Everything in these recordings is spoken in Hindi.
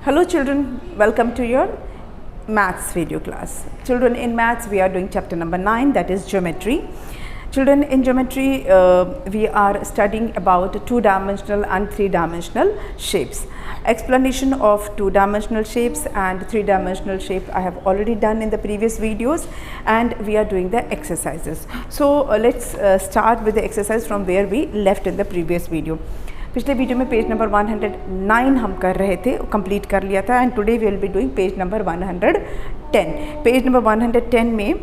Hello children, welcome to your maths video class. Children, in maths we are doing chapter number 9, that is geometry. Children, in geometry we are studying about two-dimensional and three-dimensional shapes. Explanation of two-dimensional shapes and three-dimensional shape I have already done in the previous videos, and we are doing the exercises. So let's start with the exercise from where we left in the previous video. पिछले वीडियो में पेज नंबर 109 हम कर रहे थे, कंप्लीट कर लिया था, and today we will be doing page number 110. Page number 110 में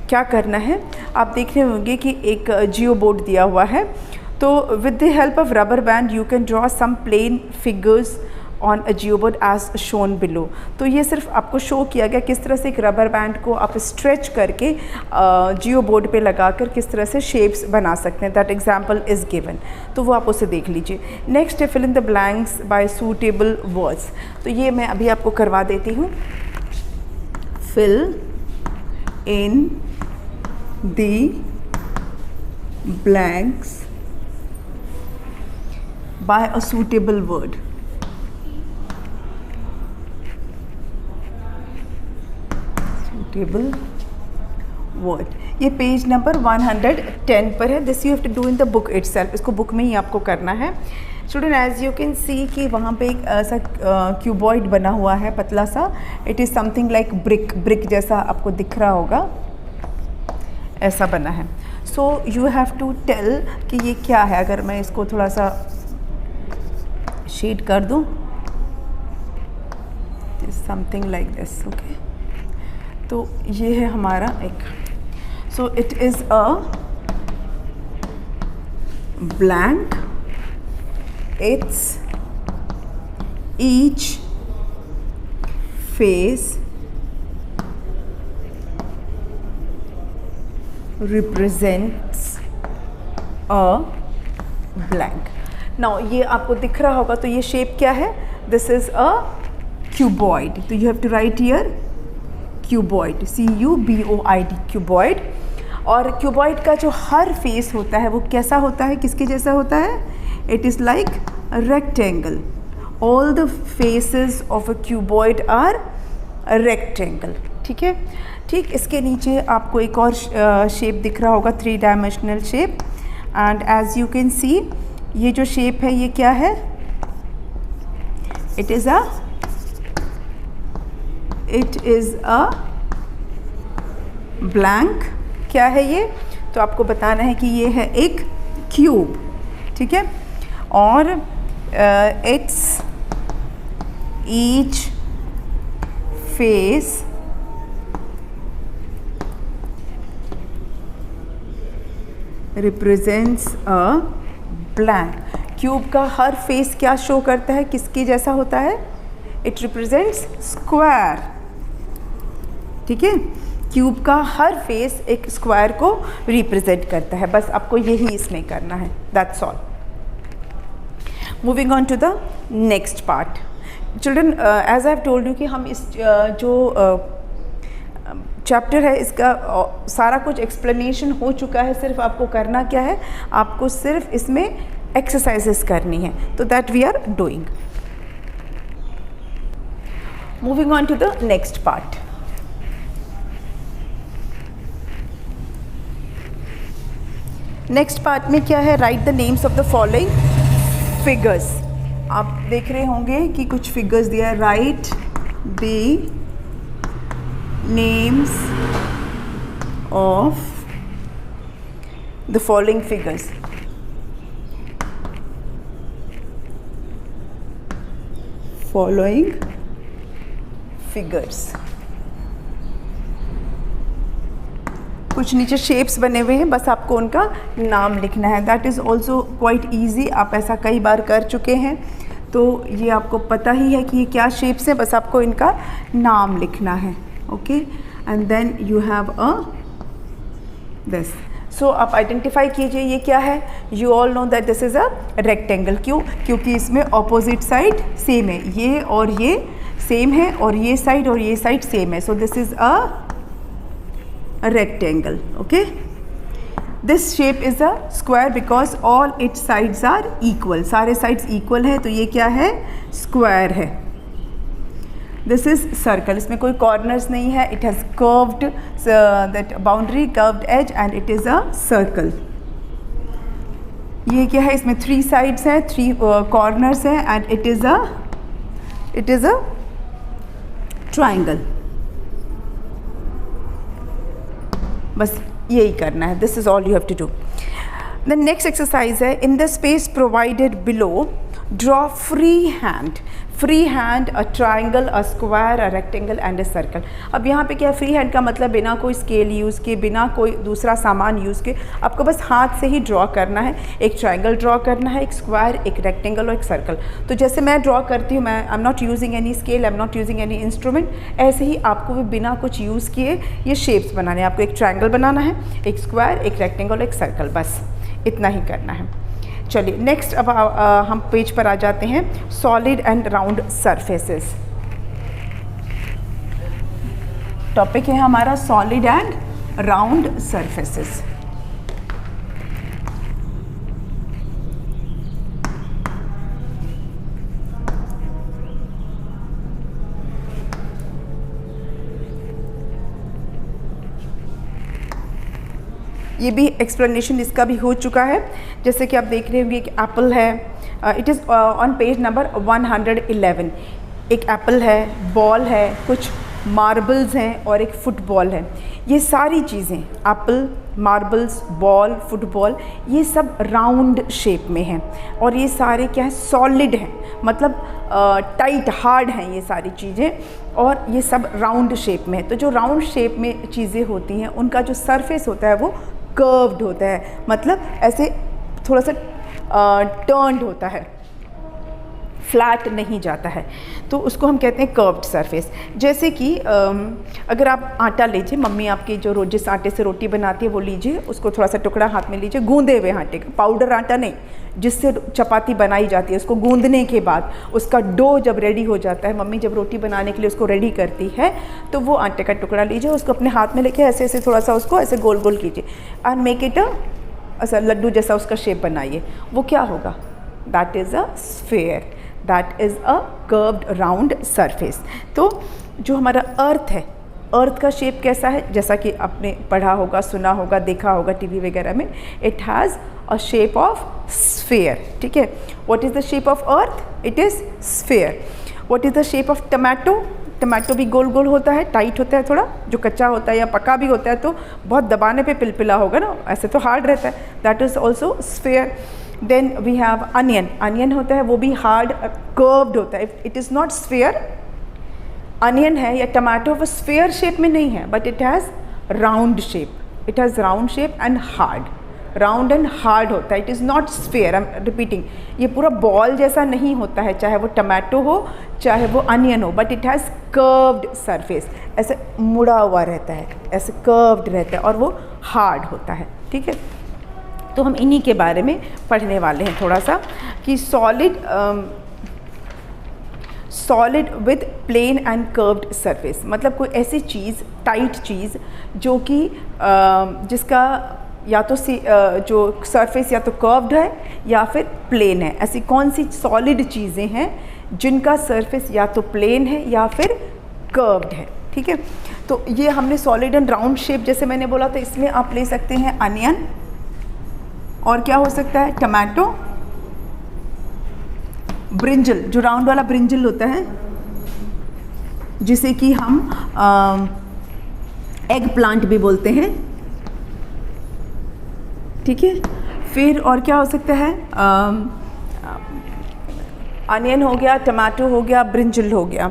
क्या करना है, आप देख रहे होंगे कि एक जियो बोर्ड दिया हुआ है. तो with the help of rubber band you can draw some plane figures on a geo board as shown below. तो ये सिर्फ आपको शो किया गया किस तरह से एक रबर बैंड को आप स्ट्रेच करके जियो बोर्ड पे लगाकर किस तरह से शेप्स बना सकते हैं. दैट एग्जांपल इज़ गिवन, तो वो आप उसे देख लीजिए. नेक्स्ट है fill in the blanks by suitable words. तो ये मैं अभी आपको करवा देती हूँ. Fill in the blanks by a suitable word. Table word, ये पेज नंबर 110 पर है. This you have to do in the book itself. इसको बुक में ही आपको करना है. Student, as you can see कि वहाँ पे एक ऐसा क्यूबॉइड बना हुआ है पतला सा. It is something like brick जैसा आपको दिख रहा होगा, ऐसा बना है. So you have to tell कि ये क्या है. अगर मैं इसको थोड़ा सा शेड कर दूँ, समथिंग लाइक दिस. ओके, तो ये है हमारा एक. So it is a blank. It's each face represents a blank. Now ये आपको दिख रहा होगा, तो ये शेप क्या है? This is a cuboid. तो you have to write here cuboid, CUBOID, cuboid. और क्यूबॉइड का जो हर फेस होता है वो कैसा होता है, किसके जैसा होता है? It is like rectangle. All the faces of a cuboid are rectangle. ठीक है, ठीक. इसके नीचे आपको एक और शेप दिख रहा होगा, three dimensional shape. And as you can see, ये जो शेप है ये क्या है? It is a blank. क्या है ये? तो आपको बताना है कि ये है एक क्यूब. ठीक है, और it's each face represents a blank. Cube का हर फेस क्या शो करता है, किसके जैसा होता है? It represents square. ठीक है, क्यूब का हर फेस एक स्क्वायर को रिप्रेजेंट करता है. बस आपको यही इसमें करना है. That's all. Moving on to the next part. Children, as I have told you कि हम इस जो चैप्टर है इसका सारा कुछ एक्सप्लेनेशन हो चुका है. सिर्फ आपको करना क्या है, आपको सिर्फ इसमें एक्सरसाइजेस करनी है. तो that we are doing. Moving on to the next part. Next part में क्या है? Write the names of the following figures. आप देख रहे होंगे कि कुछ फिगर्स दिया है. Write the names of the following figures. Following figures. कुछ नीचे शेप्स बने हुए हैं, बस आपको उनका नाम लिखना है. That is also quite easy. आप ऐसा कई बार कर चुके हैं, तो ये आपको पता ही है कि ये क्या शेप्स हैं. बस आपको इनका नाम लिखना है. Okay, and then you have a this. So आप आइडेंटिफाई कीजिए ये क्या है. You all know that this is a rectangle. क्यों? क्योंकि इसमें ऑपोजिट साइड सेम है. ये और ये सेम है, और ये साइड और ये साइड सेम है. So this is a rectangle. Okay, This shape is a square because all its sides are equal. सारे sides equal है तो ये क्या है? Square है. दिस इज सर्कल, इसमें कोई कॉर्नर्स नहीं है, it has curved that boundary, curved edge and it is a circle. ये क्या है, इसमें 3 साइड्स हैं, 3 कॉर्नर्स हैं and it is a triangle. बस यही करना है, this is all you have to do. The next exercise है, in the space provided below draw free hand a triangle, a square, a rectangle and a circle. अब यहाँ पे क्या, फ्री हैंड का मतलब बिना कोई स्केल यूज़ के, बिना कोई दूसरा सामान यूज़ के आपको बस हाथ से ही ड्रॉ करना है। एक ट्राइंगल ड्रॉ करना है, एक स्क्वायर, एक रेक्टेंगल और एक सर्कल। तो जैसे मैं ड्रॉ करती हूँ, मैं I am not using any scale, I am not using any instrument, ऐसे ही आपको भी बिना कुछ यूज़ किए ये शेप्स बनाने हैं। आपको एक ट्राइंगल बनाना है, एक स्क्वायर, एक रेक्टेंगल, एक सर्कल, बस इतना ही करना है। चलिए नेक्स्ट अब हम पेज पर आ जाते हैं, solid and round surfaces. Topic है हमारा सॉलिड एंड राउंड सरफेसेस। ये भी एक्सप्लेनेशन इसका भी हो चुका है। जैसे कि आप देख रहे होंगे कि एप्पल है, it is on page number 111। एक एप्पल है, बॉल है, कुछ मार्बल्स हैं और एक फुटबॉल है। ये सारी चीज़ें, एप्पल, मार्बल्स, बॉल, फुटबॉल, ये सब राउंड शेप में हैं और ये सारे क्या है, सॉलिड हैं, मतलब टाइट, हार्ड हैं ये सारी चीज़ें और ये सब राउंड शेप में है। तो जो राउंड शेप में चीज़ें होती हैं उनका जो सरफेस होता है वो कर्व्ड होता है, मतलब ऐसे थोड़ा सा टर्न्ड होता है, फ्लैट नहीं जाता है, तो उसको हम कहते हैं कर्व्ड सरफेस। जैसे कि अगर आप आटा लीजिए, मम्मी आपकी जो जिस आटे से रोटी बनाती है वो लीजिए, उसको थोड़ा सा टुकड़ा हाथ में लीजिए, गूंदे हुए आटे का, पाउडर आटा नहीं, जिससे चपाती बनाई जाती है। उसको गूंदने के बाद उसका डो जब रेडी हो जाता है, मम्मी जब रोटी बनाने के लिए उसको रेडी करती है, तो वो आटे का टुकड़ा लीजिए, उसको अपने हाथ में लेके ऐसे ऐसे थोड़ा सा उसको ऐसे गोल गोल कीजिए एंड मेक इट ऐसा लड्डू जैसा उसका शेप बनाइए। वो क्या होगा, that is a sphere, that is a curved round surface. तो जो हमारा अर्थ है, अर्थ का शेप कैसा है, जैसा कि आपने पढ़ा होगा, सुना होगा, देखा होगा टीवी वगैरह में, it has a shape of sphere. ठीक है, what is the shape of earth, it is sphere. What is the shape of tomato, tomato भी गोल गोल होता है, टाइट होता है थोड़ा, जो कच्चा होता है या पका भी होता है तो बहुत दबाने पे पिलपिला होगा ना, ऐसे तो हार्ड रहता है, that is also sphere. Then we have onion, onion होता है वो भी हार्ड कर्व्ड होता है, it is not sphere. Onion है या टमाटो वो स्फेयर शेप में नहीं है, but it has round shape, it has round shape and hard, round and hard होता है, it is not sphere. I am repeating, ये पूरा बॉल जैसा नहीं होता है, चाहे वो टमाटो हो चाहे वो अनियन हो, but it has curved surface, ऐसे मुड़ा हुआ रहता है, ऐसे कर्व्ड रहता है और वो हार्ड होता है। ठीक है, तो हम इन्हीं के बारे में पढ़ने वाले हैं थोड़ा सा कि solid with plane and curved surface, मतलब कोई ऐसी चीज़, टाइट चीज़ जो कि जिसका या तो जो सरफेस या तो कर्व्ड है या फिर प्लेन है। ऐसी कौन सी सॉलिड चीज़ें हैं जिनका सरफेस या तो प्लेन है या फिर कर्व्ड है। ठीक है, तो ये हमने सॉलिड एंड राउंड शेप जैसे मैंने बोला, तो इसमें आप ले सकते हैं अनियन, और क्या हो सकता है, टमाटो, ब्रिंजल, जो राउंड वाला ब्रिंजल होता है जिसे कि हम एग प्लांट भी बोलते हैं। ठीक है, फिर और क्या हो सकता है, अनियन हो गया, टमाटो हो गया, ब्रिंजल हो गया।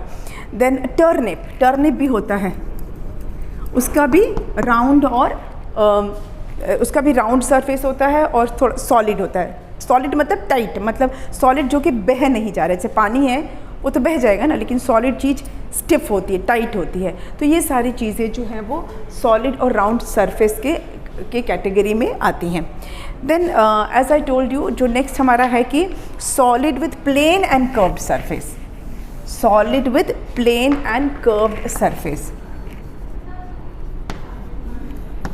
देन टर्निप, टर्निप भी होता है, उसका भी राउंड और उसका भी राउंड सरफेस होता है और थोड़ा सॉलिड होता है। सॉलिड मतलब टाइट, मतलब सॉलिड जो कि बह नहीं जा रहा है, जैसे पानी है वो तो बह जाएगा ना, लेकिन सॉलिड चीज़ स्टिफ होती है, टाइट होती है। तो ये सारी चीज़ें जो हैं वो सॉलिड और राउंड सरफेस के कैटेगरी में आती हैं। Then as I told you, जो नेक्स्ट हमारा है कि solid with plane and curved surface, solid with plane and curved surface,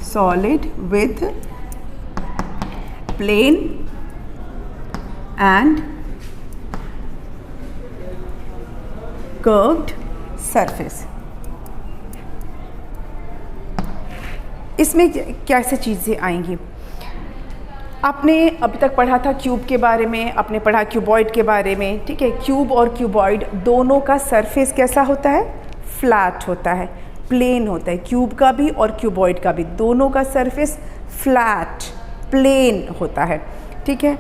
solid with plane and curved surface. इसमें कैसे चीज़ें आएंगी? आपने अभी तक पढ़ा था क्यूब के बारे में, आपने पढ़ा क्यूबॉइड के बारे में, ठीक है। क्यूब और क्यूबॉइड दोनों का सरफेस कैसा होता है? फ्लैट होता है, प्लेन होता है। क्यूब का भी और क्यूबॉइड का भी, दोनों का सरफेस फ्लैट प्लेन होता है, ठीक है।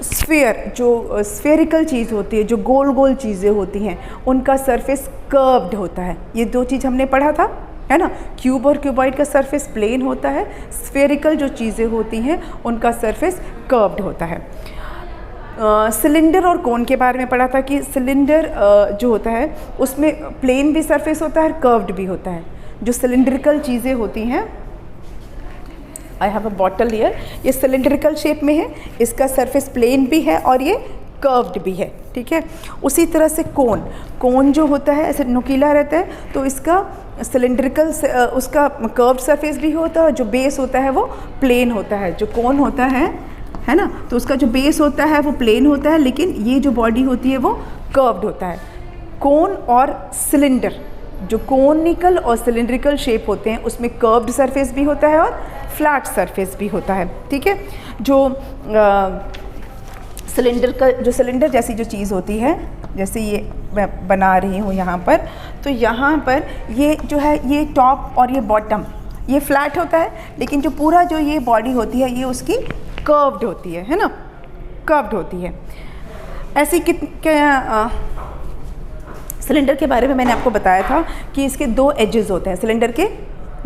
स्फीयर, जो स्फेरिकल चीज़ होती है, जो गोल गोल चीज़ें होती हैं, उनका सरफेस कर्व्ड होता है। ये दो चीज़ हमने पढ़ा था, है ना। क्यूब और क्यूबॉइड का सरफेस प्लेन होता है, स्फेरिकल जो चीज़ें होती हैं उनका सरफेस कर्व्ड होता है। सिलेंडर और कोन के बारे में पढ़ा था कि सिलेंडर जो होता है उसमें प्लेन भी सरफेस होता है और कर्व्ड भी होता है। जो सिलेंड्रिकल चीज़ें होती हैं, I have a bottle here, ये सिलेंड्रिकल शेप में है, इसका सरफेस प्लेन भी है और ये कर्व्ड भी है, ठीक है। उसी तरह से कोन जो होता है ऐसे नुकीला रहता है, तो इसका सिलेंड्रिकल उसका कर्व्ड सरफेस भी होता है, जो बेस होता है वो प्लेन होता है। जो कोन होता है ना, तो उसका जो बेस होता है वो प्लेन होता है, लेकिन ये जो बॉडी होती है वो कर्व्ड होता है। कोन और सिलेंडर, जो कोनिकल और सिलेंड्रिकल शेप होते हैं उसमें कर्व्ड सरफेस भी होता है और फ्लैट सरफेस भी होता है, ठीक है। जो सिलेंडर जैसी जो चीज़ होती है, जैसे ये मैं बना रही हूँ यहाँ पर, तो यहाँ पर ये जो है ये टॉप और ये बॉटम ये फ्लैट होता है, लेकिन जो पूरा जो ये बॉडी होती है ये उसकी कर्व्ड होती है ना, कर्व्ड होती है। ऐसी सिलेंडर के बारे में मैंने आपको बताया था कि इसके दो एजेस होते हैं, सिलेंडर के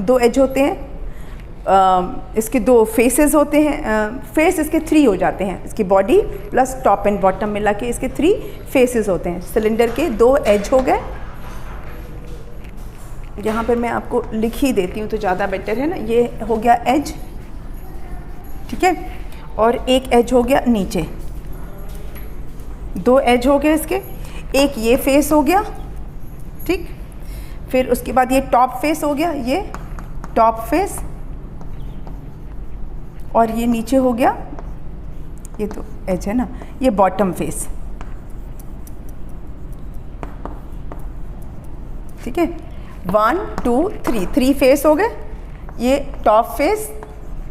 दो एज होते हैं, इसके दो फेसेस होते हैं, फेस इसके 3 हो जाते हैं, इसकी body plus top and bottom मिला के इसके 3 फेसेस होते हैं। सिलेंडर के 2 एज हो गए, यहाँ पर मैं आपको लिख ही देती हूँ तो ज़्यादा बेटर है ना। ये हो गया एज, ठीक है, और एक एज हो गया नीचे, 2 एज हो गए इसके, एक ये फेस हो गया, ठीक। फिर उसके बाद ये टॉप फेस हो गया, ये टॉप फेस, और ये नीचे हो गया, ये तो एज है ना, ये बॉटम फेस, ठीक है। 1 2 3 फेस हो गए, ये टॉप फेस,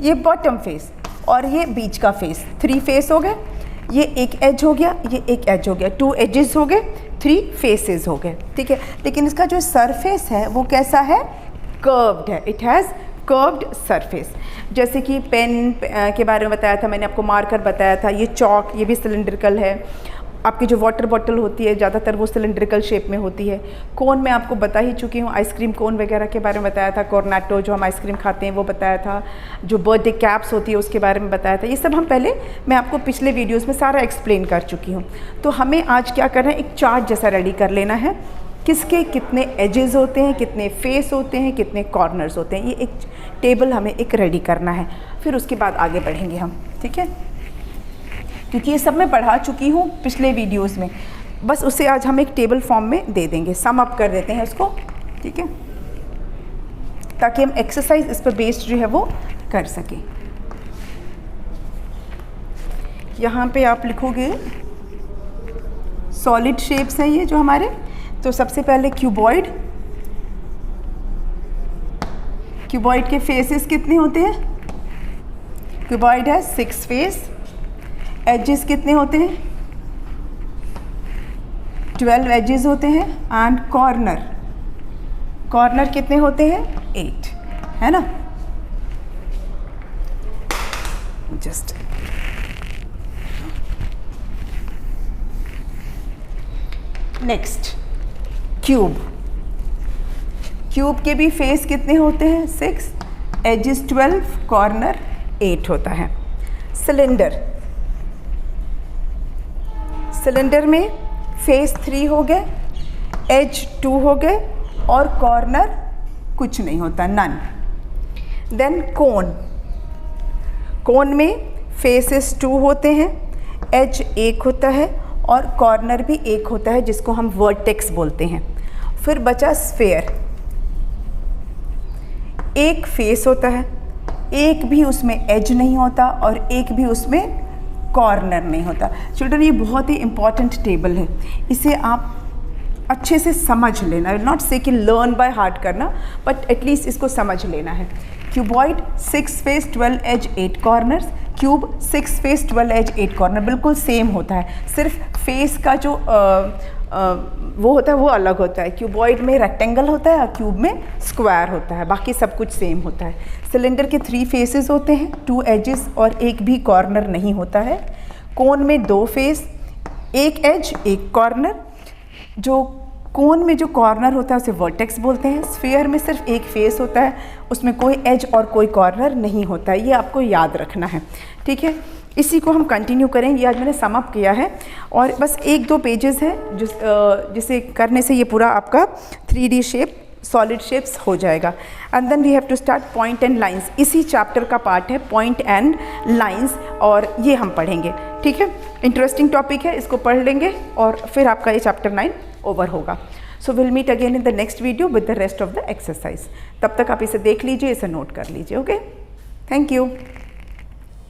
ये बॉटम फेस और ये बीच का फेस, 3 फेस हो गए। ये एक एज हो गया, ये एक एज हो गया, 2 एजेस हो गए, 3 फेसेस हो गए, ठीक है। लेकिन इसका जो सरफेस है वो कैसा है? कर्व्ड है, इट हैज़ कर्व्ड सरफेस। जैसे कि पेन के बारे में बताया था मैंने आपको, मार्कर बताया था, ये चॉक, ये भी सिलेंड्रिकल है। आपकी जो वाटर बॉटल होती है ज़्यादातर वो सिलेंड्रिकल शेप में होती है। कोन मैं आपको बता ही चुकी हूँ, आइसक्रीम कोन वगैरह के बारे में बताया था, कॉर्नेटो जो हम आइसक्रीम खाते हैं वो बताया था, जो बर्थडे कैप्स होती है उसके बारे में बताया था। ये सब हम पहले मैं आपको पिछले वीडियोज़ में सारा एक्सप्लेन कर चुकी हूँ। तो हमें आज क्या करना है, एक चार्ट जैसा रेडी कर लेना है, किसके कितने एजेस होते हैं, कितने फेस होते हैं, कितने कॉर्नर्स होते हैं, ये एक टेबल हमें एक रेडी करना है। फिर उसके बाद आगे बढ़ेंगे हम, ठीक है, क्योंकि ये सब मैं पढ़ा चुकी हूँ पिछले वीडियोस में, बस उसे आज हम एक टेबल फॉर्म में दे देंगे, सम अप कर देते हैं उसको, ठीक है, ताकि हम एक्सरसाइज इस पर बेस्ड जो है वो कर सकें। यहाँ पे आप लिखोगे सॉलिड शेप्स हैं ये जो हमारे, तो सबसे पहले क्यूबॉइड, क्यूबॉइड के फेसेस कितने होते हैं? क्यूबॉइड है 6 फेस, एजेस कितने होते हैं? 12 एजेस होते हैं, एंड कॉर्नर, कॉर्नर कितने होते हैं? 8, है ना। जस्ट नेक्स्ट क्यूब, क्यूब के भी फेस कितने होते हैं? 6, एजेस 12, कॉर्नर 8 होता है। सिलेंडर, सिलेंडर में फेस 3 हो गए, एज 2 हो गए और कॉर्नर कुछ नहीं होता, नन। देन कोन, कोन में फेसेस 2 होते हैं, एज 1 होता है और कॉर्नर भी 1 होता है, जिसको हम वर्टेक्स बोलते हैं। फिर बचा स्फेयर, एक फेस होता है, एक भी उसमें एज नहीं होता और एक भी उसमें कॉर्नर नहीं होता। चिल्ड्रन ये बहुत ही इम्पॉर्टेंट टेबल है, इसे आप अच्छे से समझ लेना, नॉट से कि लर्न बाय हार्ट करना, बट एटलीस्ट इसको समझ लेना है। Cuboid 6 face 12 edge 8 corners, cube 6 face 12 edge 8 corner, बिल्कुल सेम होता है, सिर्फ फेस का जो वो होता है वो अलग होता है। क्यूबॉइड में रेक्टेंगल होता है और क्यूब में स्क्वायर होता है, बाकी सब कुछ सेम होता है। सिलेंडर के 3 फेसेस होते हैं, 2 एजेस और एक भी कॉर्नर नहीं होता है। कोन में 2 फेस, 1 एज 1 कॉर्नर। जो कोन में जो कॉर्नर होता है उसे वर्टेक्स बोलते हैं। स्फीयर में सिर्फ एक फेस होता है, उसमें कोई एज और कोई कॉर्नर नहीं होता है, ये आपको याद रखना है, ठीक है। इसी को हम कंटिन्यू करेंगे, आज मैंने सम अप किया है और बस 1-2 पेजेस हैं जिसे करने से ये पूरा आपका 3D शेप, सॉलिड शेप्स हो जाएगा। And then we have to start point and lines, इसी चैप्टर का पार्ट है पॉइंट एंड लाइंस, और ये हम पढ़ेंगे, ठीक है। इंटरेस्टिंग टॉपिक है, इसको पढ़ लेंगे और फिर आपका ये चैप्टर 9 ओवर होगा। So will meet again in the next video with the rest of the exercise. तब तक आप इसे देख लीजिए, इसे नोट कर लीजिए, ओके। Thank you.